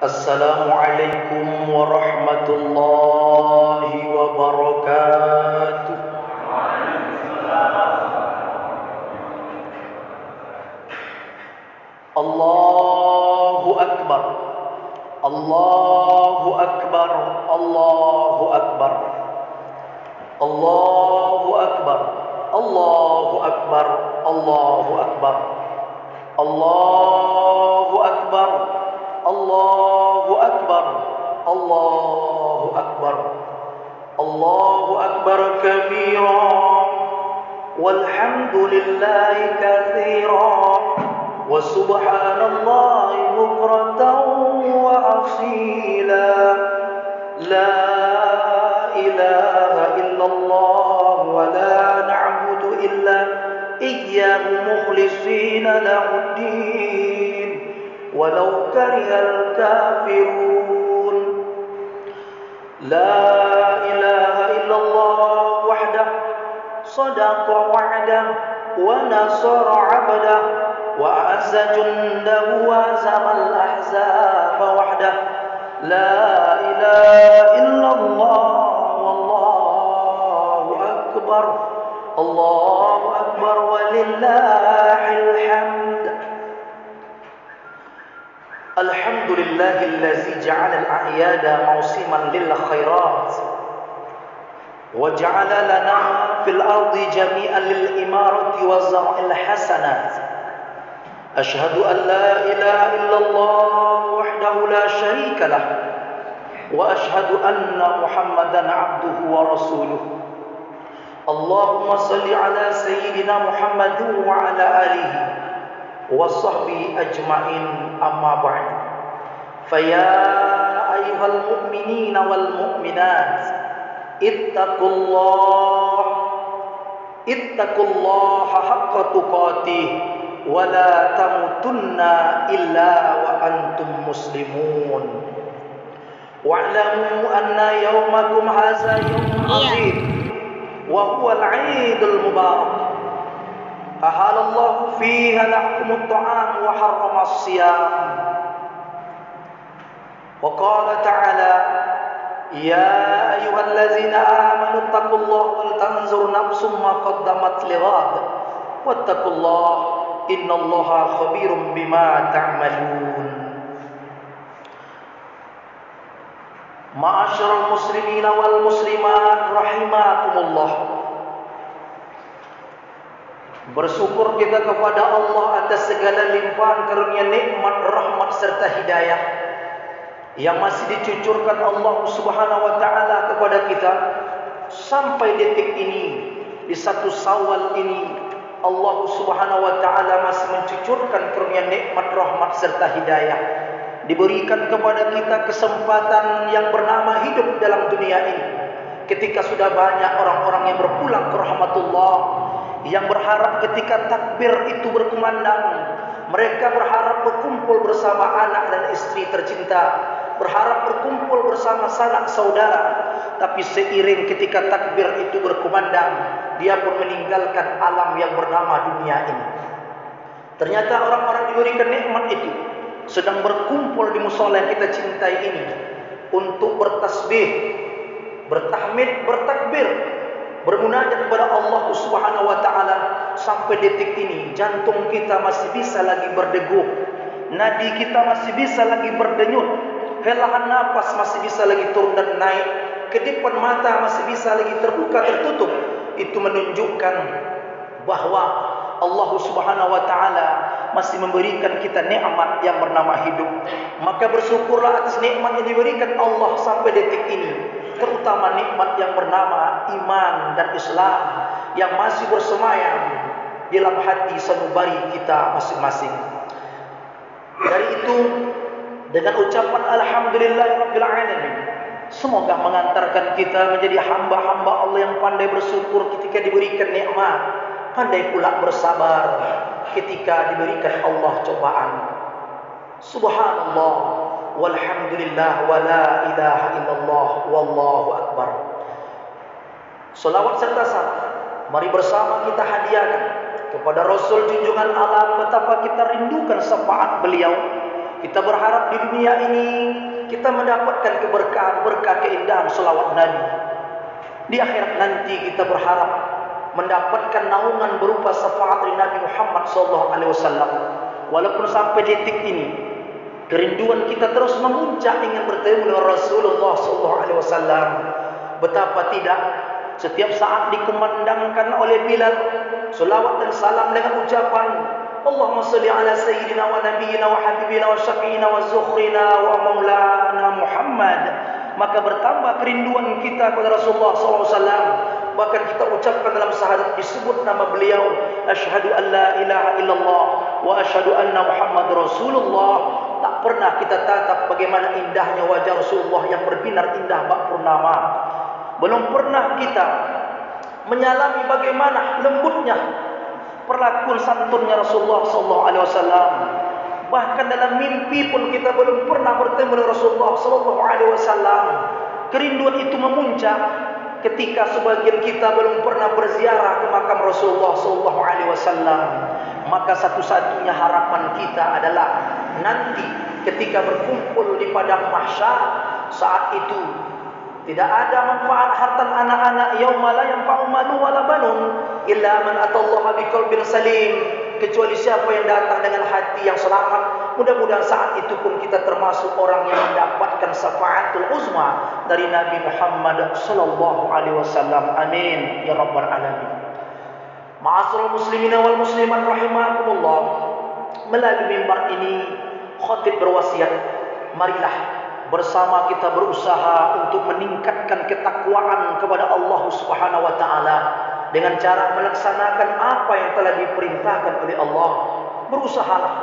Assalamualaikum warahmatullahi wabarakatuh. Allahu Akbar. Allahu Akbar. Allahu Akbar. Allahu Akbar. Allahu Akbar. Allahu Akbar. Allahu Akbar. Allahu Akbar. Allahu Akbar. Allahu Akbar kabira walhamdulillahi katsira wa subhanallahi bukratan wa asila. La ilaha illallah wa la na'budu illa iyyahu mukhlishina lahuddin walau karihal kafirun. La ilaha illallah wahdah sadaqa wa'dah wa nasara 'abdah wa a'azza jundahu wa zamal ahzaba wahdah. La ilaha illallah wallahu akbar. Allahu akbar walillahil hamd. Alhamdulillahillazi ja'ala al-a'yada mawsiman lil khairat wa ja'ala lana fil ardi jami'an lil imarati wa zar'il hasanat. Ashhadu an la ilaha illallah wahdahu la sharika lah wa ashhadu anna Muhammadan 'abduhu wa rasuluh. Allahumma salli ala sayyidina Muhammadin wa ala alihi wa sahbihi ajma'in, amma ba'd. Faya ayyuhal mu'minina wal mu'minat ittaqullaha haqqa tuqatih wa la tamutunna illa wa antum muslimun. Wa'lamu anna yawmakum hadza yawmun 'azim wa huwa al-'Eidul Mubarak. Ahalallahu fiha lakumut ta'am wa harramas siyam. Wa qala ta'ala ya ayyuhallazina amanu taqullaha wal tanzur nafsum ma qaddamat lighad wattaqullaha innallaha khabirum bima ta'malun. Ma'asyiral muslimina wal muslimat rahimakumullah. Bersyukur kita kepada Allah atas segala limpahan karunia, nikmat, rahmat serta hidayah yang masih dicucurkan Allah Subhanahu wa taala kepada kita sampai detik ini. Di 1 Syawal ini Allah Subhanahu wa taala masih mencucurkan karunia, nikmat, rahmat serta hidayah. Diberikan kepada kita kesempatan yang bernama hidup dalam dunia ini. Ketika sudah banyak orang-orang yang berpulang ke rahmatullah, yang berharap ketika takbir itu berkumandang, mereka berharap berkumpul bersama anak dan istri tercinta, berharap berkumpul bersama sanak saudara. Tapi seiring ketika takbir itu berkumandang, dia pun meninggalkan alam yang bernama dunia ini. Ternyata orang-orang diberikan nikmat itu sedang berkumpul di mushola yang kita cintai ini untuk bertasbih, bertahmid, bertakbir, bermunajat kepada Allah Subhanahu wa taala. Sampai detik ini jantung kita masih bisa lagi berdegup, nadi kita masih bisa lagi berdenyut, helahan napas masih bisa lagi turun dan naik, kedipan mata masih bisa lagi terbuka tertutup. Itu menunjukkan bahwa Allah Subhanahu wa taala masih memberikan kita nikmat yang bernama hidup. Maka bersyukurlah atas nikmat yang diberikan Allah sampai detik ini, terutama nikmat yang bernama iman dan Islam yang masih bersemayam di dalam hati sanubari kita masing-masing. Dari itu, dengan ucapan alhamdulillahirabbil alamin, semoga mengantarkan kita menjadi hamba-hamba Allah yang pandai bersyukur ketika diberikan nikmat, pandai pula bersabar ketika diberikan Allah cobaan. Subhanallah walhamdulillah wa la ilaha illallah wallahu akbar. Salawat serta salam mari bersama kita hadiahkan kepada Rasul junjungan alam. Betapa kita rindukan syafaat beliau, Kita berharap di dunia ini kita mendapatkan keberkahan, berkah keindahan selawat Nabi. Di akhirat nanti kita berharap mendapatkan naungan berupa syafaat dari Nabi Muhammad SAW. Walaupun sampai detik ini kerinduan kita terus memuncak ingin bertemu dengan Rasulullah SAW. Betapa tidak, setiap saat dikumandangkan oleh Bilal selawat dan salam dengan ucapan Allahumma salli ala sayyidina wa nabiyyina wa habibina wa syafi'ina wa zukhrina wa maulana Muhammad. Maka bertambah kerinduan kita kepada Rasulullah SAW. Bahkan kita ucapkan dalam syahadat disebut nama beliau, asyhadu an la ilaha illallah wa asyhadu anna Muhammad Rasulullah. Tak pernah kita tatap bagaimana indahnya wajah Rasulullah yang berbinar indah bak purnama. Belum pernah kita menyalami bagaimana lembutnya perlakuan santunnya Rasulullah SAW. Bahkan dalam mimpi pun kita belum pernah bertemu dengan Rasulullah SAW. Kerinduan itu memuncak ketika sebagian kita belum pernah berziarah ke makam Rasulullah SAW. Maka satu-satunya harapan kita adalah nanti ketika berkumpul di padang mahsyar, saat itu tidak ada manfaat harta anak-anak, yauma la yanfa'u malun wala banun illa man atallaha biqalbin salim, kecuali siapa yang datang dengan hati yang selamat. Mudah-mudahan saat itu pun kita termasuk orang yang mendapatkan syafaatul uzma dari Nabi Muhammad sallallahu alaihi wasallam. Amin ya rabbal alamin. Ma'asyiral muslimin wal muslimat rahimakumullah. Melalui mimbar ini khatib berwasiat, marilah bersama kita berusaha untuk meningkatkan ketakwaan kepada Allah Subhanahu wa taala dengan cara melaksanakan apa yang telah diperintahkan oleh Allah. Berusahalah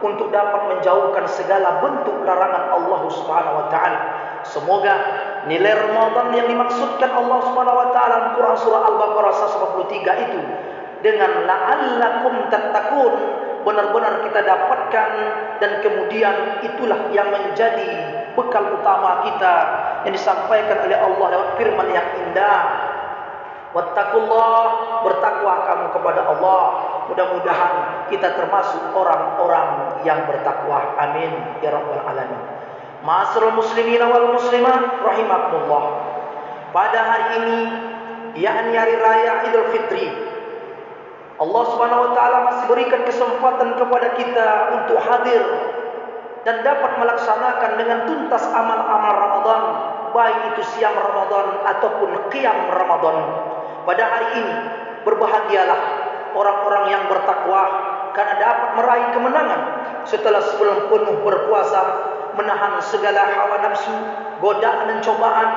untuk dapat menjauhkan segala bentuk larangan Allah Subhanahu wa taala. Semoga nilai Ramadan yang dimaksudkan Allah Subhanahu wa taala dalam Quran surah Al-Baqarah 143 itu dengan la'allakum tattaqun benar-benar kita dapatkan, dan kemudian itulah yang menjadi bekal utama kita yang disampaikan oleh Allah lewat firman yang indah, wattaqullah, bertakwa kamu kepada Allah. Mudah-mudahan kita termasuk orang-orang yang bertakwa. Amin ya rabbal alamin. Ma'asyiral muslimin wal muslimat rahimakumullah. Pada hari ini, yakni hari raya Idul Fitri, Allah Subhanahu wa taala masih berikan kesempatan kepada kita untuk hadir dan dapat melaksanakan dengan tuntas amal-amal Ramadan, baik itu siam Ramadan ataupun qiyam Ramadan. Pada hari ini berbahagialah orang-orang yang bertakwa karena dapat meraih kemenangan setelah sebulan penuh berpuasa, menahan segala hawa nafsu, godaan dan cobaan,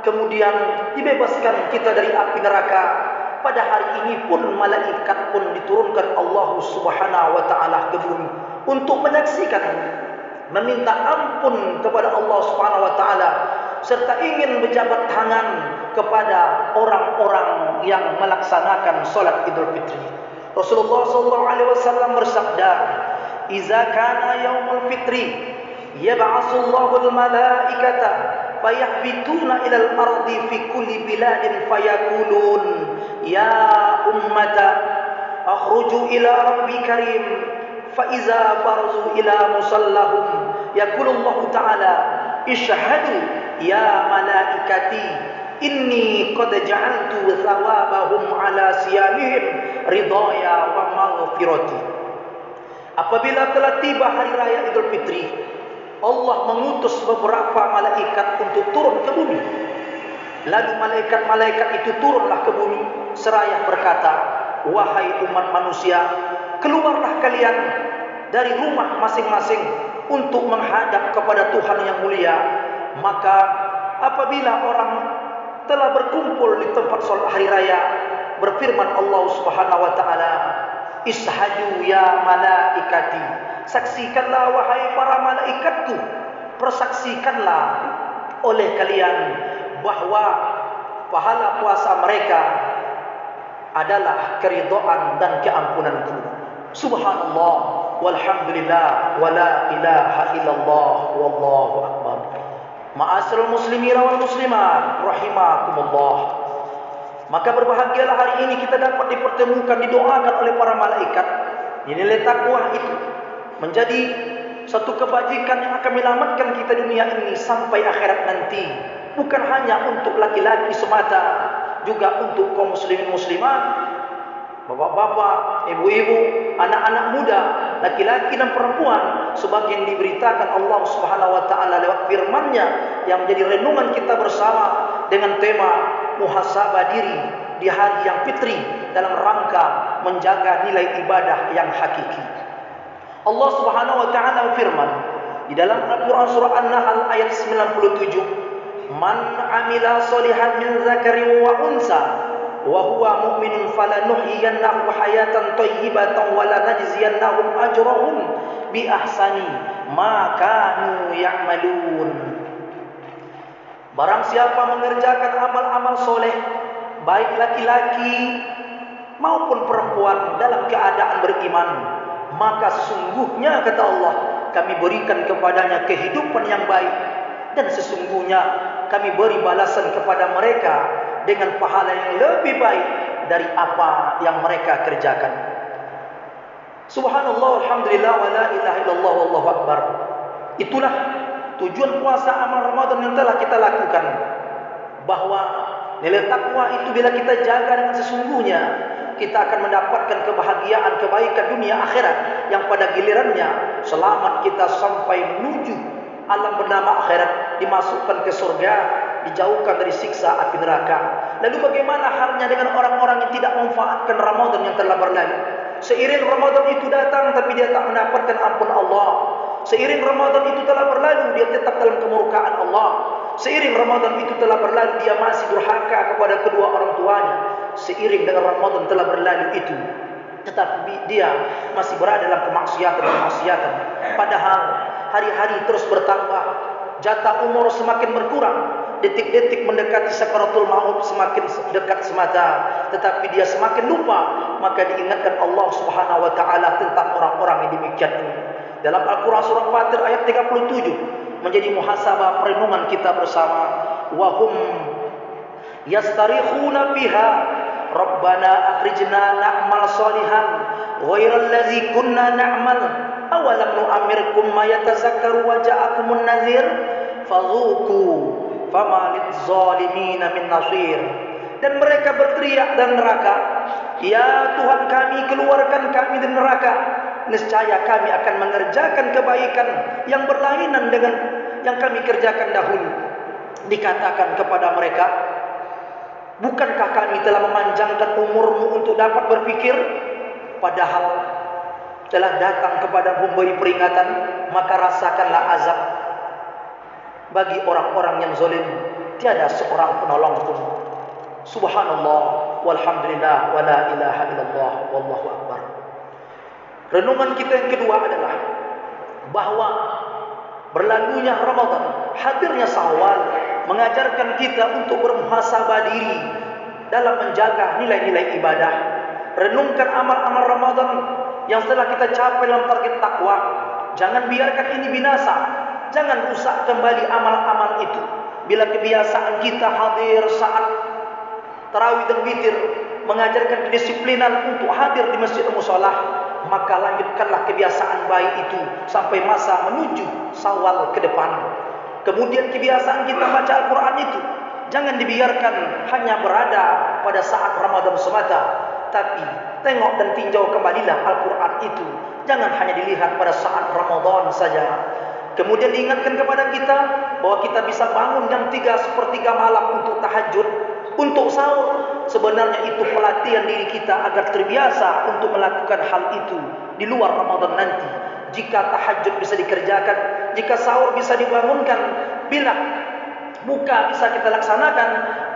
kemudian dibebaskan kita dari api neraka. Pada hari ini pun malaikat pun diturunkan Allah Subhanahu wa taala ke bumi untuk menyaksikan, meminta ampun kepada Allah Subhanahu wa taala, serta ingin berjabat tangan kepada orang-orang yang melaksanakan salat Idul Fitri. Rasulullah sallallahu alaihi wasallam bersabda, "Iza kana yaumul fitri yab'atsullahu al-malaikata fayahbituna ila al-ardi fi kulli biladin fayaqulun ya ummata akhruju ila rabbi karim fa iza farzu ila musallahum yaqulullahu ta'ala ishhadu ya malaikati inni qad ja'altu thawabahum ala siyamihim ridaya wa maghfirati." Apabila telah tiba hari raya Idul Fitri, Allah mengutus beberapa malaikat untuk turun ke bumi. Lalu malaikat-malaikat itu turunlah ke bumi seraya berkata, "Wahai umat manusia, keluarlah kalian dari rumah masing-masing untuk menghadap kepada Tuhan yang mulia." Maka apabila orang telah berkumpul di tempat salat hari raya, berfirman Allah Subhanahu wa taala, "Ishhadu ya malaikati, saksikanlah wahai para malaikatku, persaksikanlah oleh kalian bahwa pahala puasa mereka adalah keridhaan dan keampunanku." Subhanallah walhamdulillah wala ilaha illallah wallahu akbar. Ma'asyiral muslimin wal muslimat rahimakumullah. Maka berbahagialah hari ini kita dapat dipertemukan, didoakan oleh para malaikat. Nilai takwa itu menjadi satu kebajikan yang akan menyelamatkan kita dunia ini sampai akhirat nanti. Bukan hanya untuk laki-laki semata, juga untuk kaum muslimin muslimat, bapak-bapak, ibu-ibu, anak-anak muda, laki-laki dan perempuan, sebagian diberitakan Allah Subhanahu wa taala lewat firman-Nya yang menjadi renungan kita bersama dengan tema muhasabah diri di hari yang fitri dalam rangka menjaga nilai ibadah yang hakiki. Allah Subhanahu wa taala berfirman di dalam Al-Qur'an surah An-Nahl ayat 97, "Man 'amila sholihan min dzakarin wa unsa wa huwa mu'minun falanuhyiyannahu hayatan thayyibatan wa lanajziyannahum ajrahum bi ahsani ma kanu ya'malun." Barang siapa mengerjakan amal-amal soleh, baik laki-laki maupun perempuan dalam keadaan beriman, maka sesungguhnya kata Allah, kami berikan kepadanya kehidupan yang baik, dan sesungguhnya kami beri balasan kepada mereka dengan pahala yang lebih baik dari apa yang mereka kerjakan. Subhanallah, alhamdulillah, wa la ilaha illallah, wallahu akbar. Itulah tujuan puasa amal Ramadan yang telah kita lakukan, bahwa nilai takwa itu bila kita jaga dengan sesungguhnya, kita akan mendapatkan kebahagiaan, kebaikan dunia akhirat yang pada gilirannya selamat kita sampai menuju alam bernama akhirat, dimasukkan ke surga, dijauhkan dari siksa api neraka. Lalu bagaimana halnya dengan orang-orang yang tidak memanfaatkan Ramadan yang telah berlalu? Seiring Ramadan itu datang tapi dia tak mendapatkan ampun Allah. Seiring Ramadan itu telah berlalu, dia tetap dalam kemurkaan Allah. Seiring Ramadan itu telah berlalu, dia masih durhaka kepada kedua orang tuanya. Seiring dengan Ramadan telah berlalu itu, tetapi dia masih berada dalam kemaksiatan. Padahal hari-hari terus bertambah, jatah umur semakin berkurang, detik-detik mendekati sakaratul maut semakin dekat semata, tetapi dia semakin lupa. Maka diingatkan Allah Subhanahu wa taala tentang orang-orang yang demikian ini. Dalam Al-Qur'an surah Fatir ayat 37 menjadi muhasabah perenungan kita bersama. Wa hum yastarikhuna fiha Rabbana akhrijna na'mal shalihan ghairal ladzi kunna na'mal awalam nu'ammirkum ma yatazakkaru wa ja'akumun nadhir fadhuku fama lidh-dhalimin min nasir. Dan mereka berteriak dalam neraka, "Ya Tuhan kami, keluarkan kami dari neraka. Niscaya kami akan mengerjakan kebaikan yang berlainan dengan yang kami kerjakan dahulu." Dikatakan kepada mereka, "Bukankah kami telah memanjangkan umurmu untuk dapat berpikir? Padahal telah datang kepada memberi peringatan, maka rasakanlah azab. Bagi orang-orang yang zalim tiada seorang penolong pun." Subhanallah, walhamdulillah, wa la ilaha illallah, wallahu akbar. Renungan kita yang kedua adalah bahwa berlalunya Ramadan, hadirnya Syawal mengajarkan kita untuk bermuhasabah diri dalam menjaga nilai-nilai ibadah. Renungkan amal-amal Ramadan yang telah kita capai dalam target takwa. Jangan biarkan ini binasa. Jangan rusak kembali amal-amal itu. Bila kebiasaan kita hadir saat tarawih dan witir, mengajarkan kedisiplinan untuk hadir di masjid musolah, maka lanjutkanlah kebiasaan baik itu sampai masa menuju Syawal ke depan. Kemudian kebiasaan kita baca Al-Quran itu jangan dibiarkan hanya berada pada saat Ramadan semata, tapi tengok dan tinjau kembalilah Al-Quran itu. Jangan hanya dilihat pada saat Ramadan saja. Kemudian diingatkan kepada kita bahwa kita bisa bangun jam 3/4 malam untuk tahajud, untuk sahur. Sebenarnya itu pelatihan diri kita agar terbiasa untuk melakukan hal itu di luar Ramadan nanti. Jika tahajud bisa dikerjakan, jika sahur bisa dibangunkan, bila buka bisa kita laksanakan,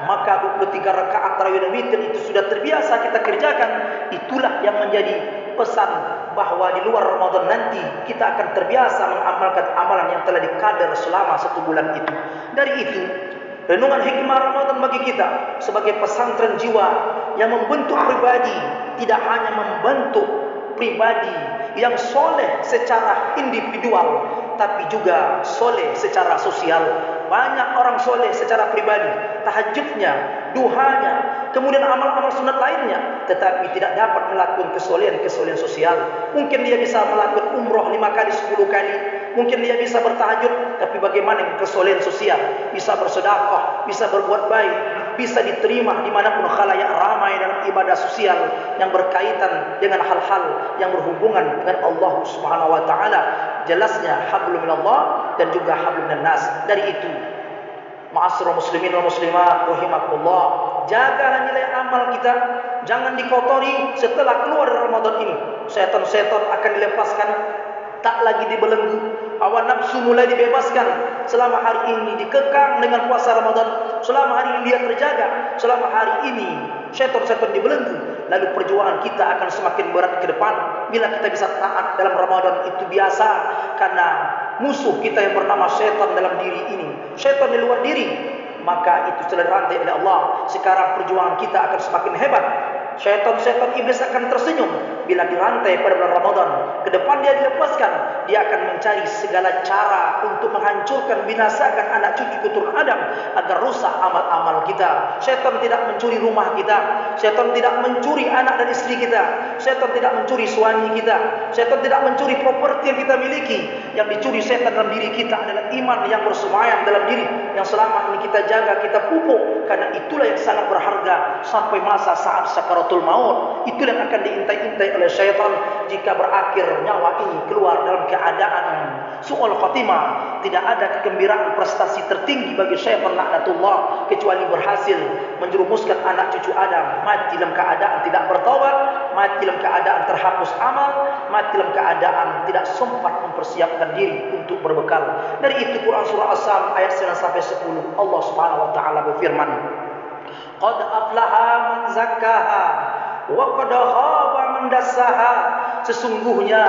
maka 23 rakaat tarawih dan witir itu sudah terbiasa kita kerjakan. Itulah yang menjadi pesan bahwa di luar Ramadan nanti kita akan terbiasa mengamalkan amalan yang telah dikadar selama 1 bulan itu. Dari itu, renungan hikmah Ramadan bagi kita sebagai pesantren jiwa yang membentuk pribadi, tidak hanya membentuk pribadi yang soleh secara individual, tapi juga soleh secara sosial. Banyak orang soleh secara pribadi, tahajudnya, duhanya, kemudian amal-amal sunat lainnya, tetapi tidak dapat melakukan kesolehan sosial. Mungkin dia bisa melakukan umroh 5 kali, 10 kali, Mungkin dia bisa bertahajud, tapi bagaimana dengan kesolehan sosial? Bisa bersedekah, bisa berbuat baik, bisa diterima dimanapun khalayak ramai dalam ibadah sosial yang berkaitan dengan hal-hal yang berhubungan dengan Allah Subhanahu wa taala. Jelasnya hablum minallah dan juga hablum minannas. Dari itu, ma'asyiral muslimin wal muslimat rahimakumullah, jagalah nilai amal kita, jangan dikotori setelah keluar dari Ramadan ini. Setan-setan akan dilepaskan, tak lagi dibelenggu. Hawa nafsu mulai dibebaskan. Selama hari ini dikekang dengan puasa Ramadan, selama hari ini dia terjaga, selama hari ini setan-setan dibelenggu. Lalu perjuangan kita akan semakin berat ke depan. Bila kita bisa taat dalam Ramadan itu biasa, karena musuh kita yang bernama setan dalam diri ini, setan di luar diri, maka itu sudah dirantai oleh Allah. Sekarang perjuangan kita akan semakin hebat. Syaitan-syaitan iblis akan tersenyum bila dirantai pada bulan Ramadan. Ke depan dia dilepaskan, dia akan mencari segala cara untuk menghancurkan, binasakan anak cucu keturunan Adam agar rusak amal-amal kita. Syaitan tidak mencuri rumah kita, syaitan tidak mencuri anak dan istri kita, syaitan tidak mencuri suami kita, syaitan tidak mencuri properti yang kita miliki. Yang dicuri syaitan dalam diri kita adalah iman yang bersemayam dalam diri, yang selama ini kita jaga, kita pupuk, karena itulah yang sangat berharga sampai masa saat sakaratul maut. Itulah yang akan diintai-intai oleh syaitan jika berakhir nyawa ini keluar dalam keadaan su'ul khatimah. Tidak ada kegembiraan prestasi tertinggi bagi syaitan laknatullah kecuali berhasil menjerumuskan anak cucu Adam mati dalam keadaan tidak bertaubat, mati dalam keadaan terhapus amal, mati dalam keadaan tidak sempat mempersiapkan diri untuk berbekal. Dari itu Quran surah As-Sam ayat 9 sampai 10, Allah Subhanahu wa taala berfirman, qad aflaha man zakkaha wa qad khaba man dassaha. Sesungguhnya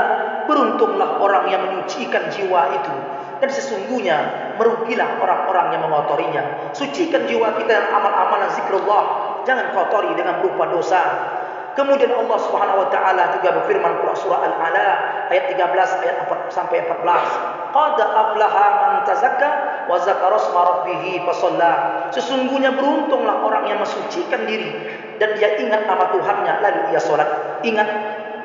beruntunglah orang yang menyucikan jiwa itu, dan sesungguhnya merugilah orang-orang yang mengotorinya. Sucikan jiwa kita dengan amal-amal zikrullah, jangan kotori dengan berupa dosa. Kemudian Allah Subhanahu wa taala juga berfirman dalam surah Al-Ala ayat 13 ayat 4 sampai 14, qad aflaha man tazakka wa zakara isma rabbih fasalla. Sesungguhnya beruntunglah orang yang mensucikan diri dan dia ingat nama Tuhannya lalu ia salat. Ingat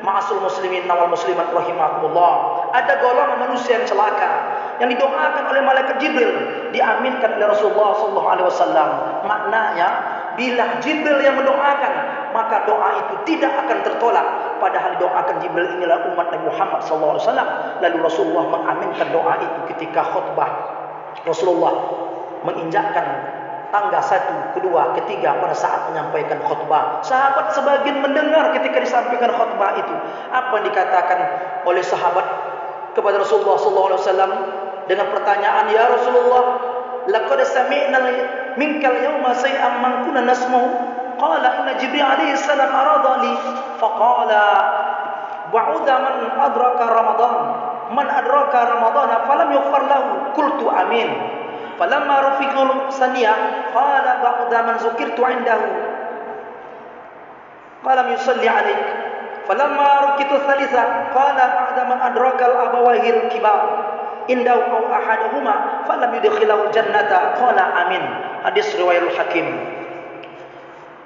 ma'asul muslimin wal muslimat rahimakumullah, ada golongan manusia yang celaka yang didoakan oleh malaikat Jibril, diaminkan oleh Rasulullah sallallahu alaihi wasallam. Maknanya bila Jibril yang mendoakan, maka doa itu tidak akan tertolak. Padahal doakan Jibril inilah umat Nabi Muhammad sallallahu alaihi wasallam. Lalu Rasulullah mengaminkan doa itu ketika khutbah. Rasulullah menginjakkan tangga 1, 2, 3 pada saat menyampaikan khutbah. Sahabat sebagian mendengar ketika disampaikan khutbah itu. Apa yang dikatakan oleh sahabat kepada Rasulullah sallallahu alaihi wasallam dengan pertanyaan, "Ya Rasulullah, laqad sami'na minkal yawma shay'an man kunna nasma'u." Qala inna Jibril alaihi salam arada li faqala ba'udha man adraka Ramadan, man adraka Ramadan falam yughfar lahu. Qultu amin. Falamma rafiqul saniyah qala ba'udha man zukirtu 'indahu falam yusalli 'alaik. Falamma rakitu thalitha qala ba'da man adraka al-abawahil kibar indahu aw ahaduhuma falam yudkhilahu jannata qala amin. Hadis riwayat Hakim.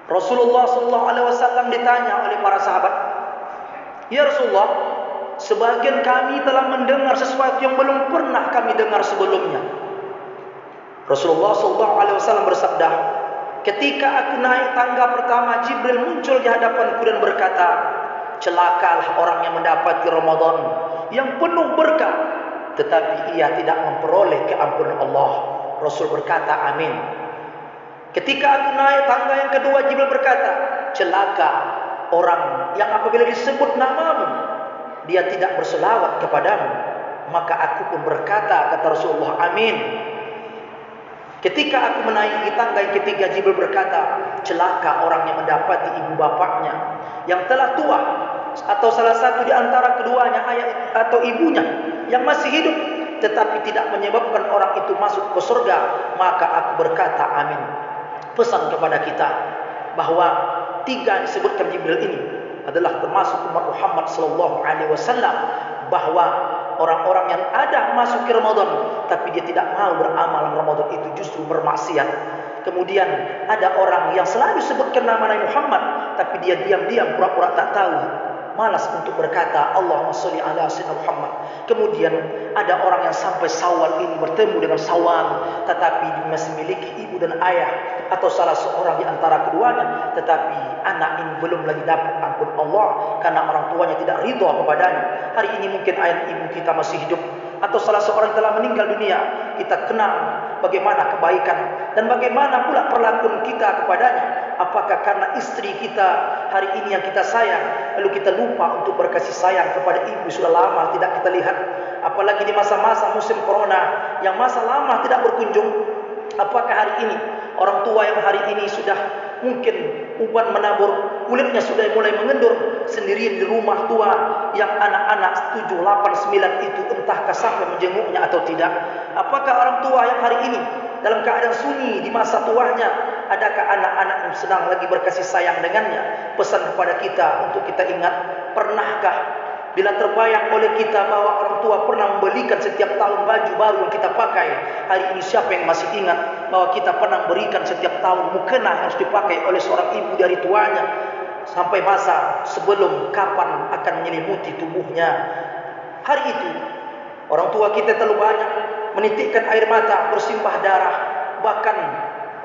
Rasulullah sallallahu alaihi wasallam ditanya oleh para sahabat, "Ya Rasulullah, sebagian kami telah mendengar sesuatu yang belum pernah kami dengar sebelumnya." Rasulullah sallallahu alaihi wasallam bersabda, "Ketika aku naik tangga pertama, Jibril muncul di hadapanku dan berkata, 'Celakalah orang yang mendapati Ramadan yang penuh berkah, tetapi ia tidak memperoleh keampunan Allah.'" Rasul berkata, "Amin." Ketika aku naik tangga yang kedua, Jibril berkata, "Celaka orang yang apabila disebut namamu, dia tidak berselawat kepadamu." Maka aku pun berkata, kata Rasulullah, "Amin." Ketika aku menaiki tangga yang ketiga, Jibril berkata, "Celaka orang yang mendapati ibu bapaknya yang telah tua, atau salah satu di antara keduanya, ayah atau ibunya yang masih hidup, tetapi tidak menyebabkan orang itu masuk ke surga." Maka aku berkata, "Amin." Pesan kepada kita bahwa 3 disebutkan Jibril ini adalah termasuk umat Muhammad sallallahu alaihi wasallam, bahwa orang-orang yang ada masuk ke Ramadan tapi dia tidak mau beramal Ramadan itu justru bermaksiat. Kemudian ada orang yang selalu sebutkan nama Nabi Muhammad tapi dia diam-diam pura-pura tak tahu. malas untuk berkata Allahumma sholli ala sayyidina Muhammad. Kemudian ada orang yang sampai Syawal ini bertemu dengan Syawal, tetapi masih memiliki ibu dan ayah atau salah seorang di antara keduanya, tetapi anak ini belum lagi dapat ampun Allah karena orang tuanya tidak ridha kepadanya. Hari ini mungkin ayah ibu kita masih hidup atau salah seorang telah meninggal dunia, kita kenal bagaimana kebaikan dan bagaimana pula perlakuan kita kepadanya. Apakah karena istri kita hari ini yang kita sayang, lalu kita lupa untuk berkasih sayang kepada ibu sudah lama tidak kita lihat, apalagi di masa-masa musim corona yang masa lama tidak berkunjung. Apakah hari ini orang tua yang hari ini sudah mungkin uban menabur, kulitnya sudah mulai mengendur sendirian di rumah tua, yang anak-anak 7, 8, 9 itu entahkah sampai menjenguknya atau tidak? Apakah orang tua yang hari ini dalam keadaan sunyi di masa tuanya, adakah anak-anak yang sedang lagi berkasih sayang dengannya? Pesan kepada kita untuk kita ingat, pernahkah bila terbayang oleh kita bahwa orang tua pernah membelikan setiap tahun baju baru yang kita pakai, hari ini siapa yang masih ingat bahwa kita pernah berikan setiap tahun mukena yang harus dipakai oleh seorang ibu dari tuanya, sampai masa sebelum kapan akan menyelimuti tubuhnya? Hari itu orang tua kita terlalu banyak menitikkan air mata, bersimbah darah, bahkan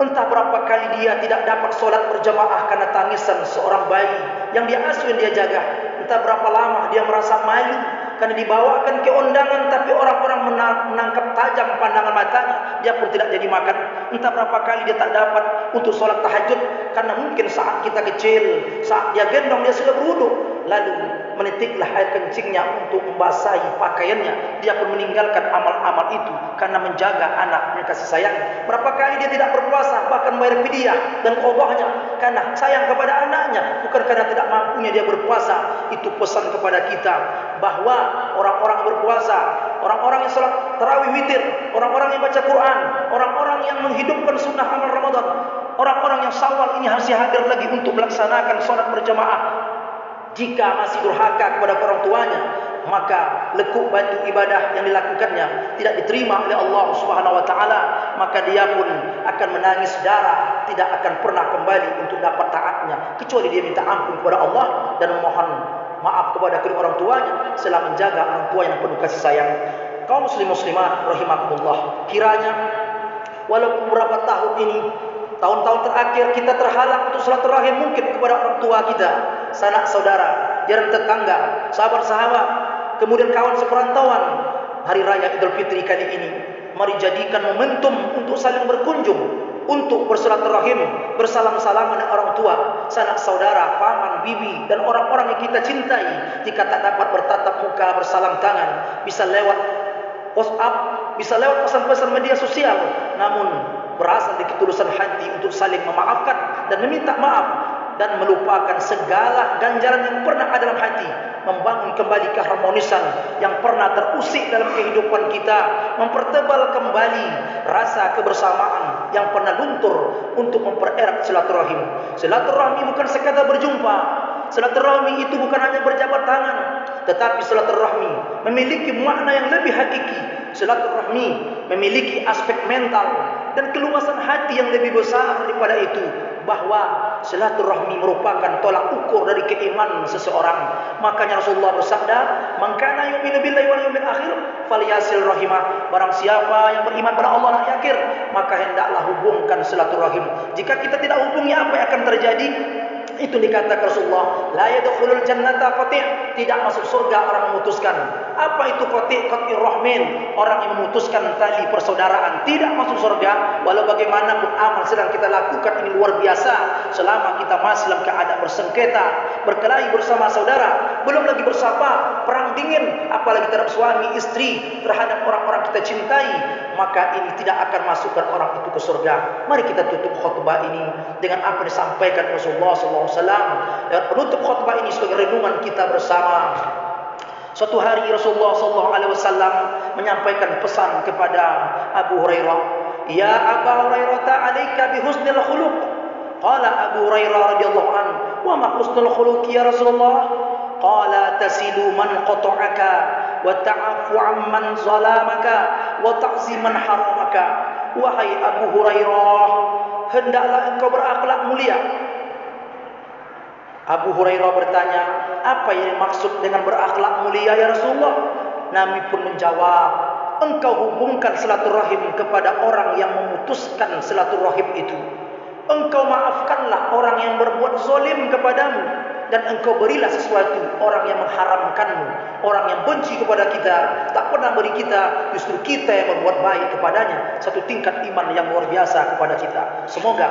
entah berapa kali dia tidak dapat sholat berjamaah karena tangisan seorang bayi yang dia asuh, yang dia jaga. Entah berapa lama dia merasa malu karena dibawakan ke undangan, tapi orang-orang menangkap tajam pandangan matanya, dia pun tidak jadi makan. Entah berapa kali dia tak dapat untuk sholat tahajud karena mungkin saat kita kecil, saat dia gendong dia sudah berwudu, lalu menitiklah air kencingnya untuk membasahi pakaiannya. Dia pun meninggalkan amal-amal itu karena menjaga anaknya, kasih sayang. Berapa kali dia tidak berpuasa, bahkan bayar fidyah dan qadahnya karena sayang kepada anaknya, bukan karena tidak mampunya dia berpuasa. Itu pesan kepada kita bahwa orang-orang berpuasa, orang-orang yang salat tarawih witir, orang-orang yang baca Quran, orang-orang yang menghidupkan sunnah amal Ramadan, orang-orang yang Syawal ini harus hadir lagi untuk melaksanakan salat berjamaah. Jika masih durhaka kepada orang tuanya, maka lekuk batu ibadah yang dilakukannya tidak diterima oleh Allah Subhanahu wa taala, maka dia pun akan menangis darah, tidak akan pernah kembali untuk dapat taatnya, kecuali dia minta ampun kepada Allah dan memohon maaf kepada kedua orang tuanya setelah menjaga orang tua yang penuh kasih sayang. Kaum muslim muslimat rahimakumullah, kiranya walaupun beberapa tahun ini, tahun-tahun terakhir kita terhalang untuk silaturahim mungkin kepada orang tua kita, sanak saudara, jiran tetangga, sahabat-sahabat, kemudian kawan seperantauan. Hari raya Idul Fitri kali ini, mari jadikan momentum untuk saling berkunjung, untuk bersilaturahim, bersalam-salaman dengan orang tua, sanak saudara, paman, bibi, dan orang-orang yang kita cintai. Jika tak dapat bertatap muka, bersalam tangan, bisa lewat WhatsApp, bisa lewat pesan-pesan media sosial, namun berasal dari ketulusan hati untuk saling memaafkan dan meminta maaf dan melupakan segala ganjaran yang pernah ada dalam hati, membangun kembali keharmonisan yang pernah terusik dalam kehidupan kita, mempertebal kembali rasa kebersamaan yang pernah luntur untuk mempererat silaturahim. Silaturahmi bukan sekadar berjumpa, silaturahmi itu bukan hanya berjabat tangan, tetapi silaturahmi memiliki makna yang lebih hakiki. Silaturahmi memiliki aspek mental dan keluasan hati yang lebih besar daripada itu, bahwa silaturahmi merupakan tolak ukur dari keimanan seseorang. Makanya Rasulullah bersabda, "Man kana yu'minu billahi wal yawmil akhir falyasil rahimah." Barang siapa yang beriman pada Allah dan hari akhir, maka hendaklah hubungkan silaturahim. Jika kita tidak hubungi, apa yang akan terjadi? Itu dikatakan Rasulullah, la yadkhulul jannata qati', tidak masuk surga orang memutuskan. Apa itu qati'? Qati'ur rahmin, orang yang memutuskan tali persaudaraan, tidak masuk surga. Walau bagaimanapun amal sedang kita lakukan ini luar biasa, selama kita masih dalam keadaan bersengketa, berkelahi bersama saudara, belum lagi bersama, perang dingin, apalagi terhadap suami istri, terhadap orang-orang kita cintai, maka ini tidak akan masukkan orang itu ke surga. Mari kita tutup khutbah ini dengan apa yang disampaikan Rasulullah SAW. Dan penutup khutbah ini sebagai renungan kita bersama. Suatu hari Rasulullah SAW menyampaikan pesan kepada Abu Hurairah, "Ya Abu Hurairah, ta'alaika bihusnil khuluq." Qala Abu Hurairah radhiyallahu anhu, "Wa ma husnul khuluq ya Rasulullah?" Qala tasilu man qata'aka wa ta'afu amman zalamaka wa ta'zi man haramaka. Wahai Abu Hurairah, hendaklah engkau berakhlak mulia. Abu Hurairah bertanya, apa yang dimaksud dengan berakhlak mulia ya Rasulullah? Nabi pun menjawab, engkau hubungkan silaturahim kepada orang yang memutuskan silaturahim itu. Engkau maafkanlah orang yang berbuat zalim kepadamu, dan engkau berilah sesuatu orang yang mengharamkanmu, orang yang benci kepada kita, tak pernah beri kita, justru kita yang berbuat baik kepadanya. Satu tingkat iman yang luar biasa kepada kita. Semoga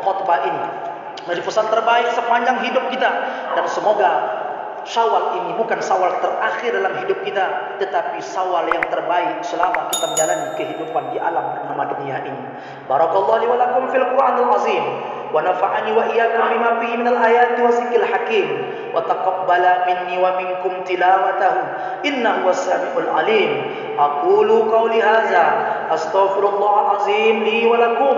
khutbah ini menjadi pesan terbaik sepanjang hidup kita, dan semoga Syawal ini bukan Syawal terakhir dalam hidup kita, tetapi Syawal yang terbaik selama kita menjalani kehidupan di alam bernama dunia ini. Barakallahu li wa lakum fil Qur'anil azim, wa nafa'ani wa iyyakum bima fihi minal ayati wa zikril hakim, wa taqabbala minni wa minkum tilawatahu innahu was-sami'ul alim. Aqulu qawli hadza astaghfirullahal azim li wa lakum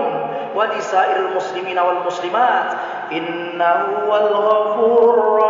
wa lisairil muslimina wal muslimat innahu wal ghafurur